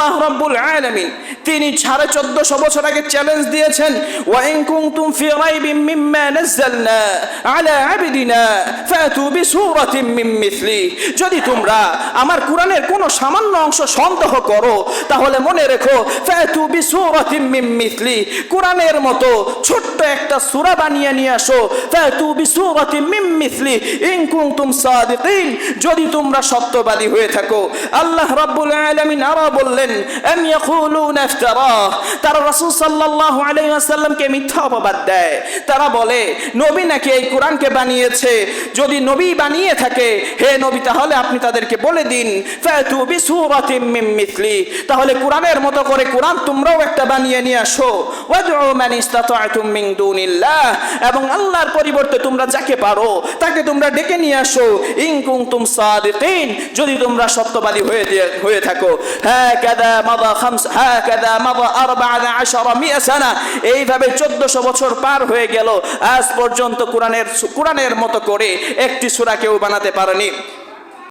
আল্লাহ রাব্বুল আলামিন তিনি 1450 বছর আগে চ্যালেঞ্জ দিয়েছেন, ওয়া ইন কুনতুম ফি রাইবিন মিম্মা নাযালনা আলা আবদিনা ফাতু বিসূরাতিন মিন মিসলি। যদি তোমরা আমার কোরআনের কোনো সামান্য অংশ সন্দেহ করো তাহলে মনে রেখো, ফাতু বিসূরাতিন মিন মিসলি, কোরআনের মতো ছোট্ট একটা সূরা বানিয়ে নিয়ে আসো। ফাতু বিসূরাতিন মিন মিসলি ইন কুনতুম সাদিকিন, যদি তোমরা সত্যবাদী হয়ে থাকো। আল্লাহ রাব্বুল আলামিন আরো বললেন, আম ইয়াকুলুনা ইফতারা, তারা রাসূল সাল্লাল্লাহু আলাইহি ওয়াসাল্লামকে মিথ্যা অপবাদ দেয়। তারা বলে নবী নাকি এই কোরআনকে বানিয়েছে। যদি নবী বানিয়ে থাকে, হে নবী, তাহলে আপনি তাদেরকে বলে দিন, ফাতু বিসূরাতিন মিন মিসলি, তাহলে কোরআনের মতো করে কোরআন তোমরাও একটা বানিয়ে নিয়ে আসো। ওয়াদউ মান ইসতাতা'তুম মিন দুনিল্লাহ, এবং আল্লাহর পরিবর্তে তোমরা যাকে পারো তাকে তোমরা ডেকে নিয়ে আসো। ইন কুনতুম সাদিকিন, যদি তোমরা সত্যবাদী হয়ে থাকো। হাকাযা মাদা 14 সানা, এইভাবে 1400 বছর পার হয়ে গেল, আজ পর্যন্ত কোরআনের মতো করে একটি সূরা কেউ বানাতে পারেনি।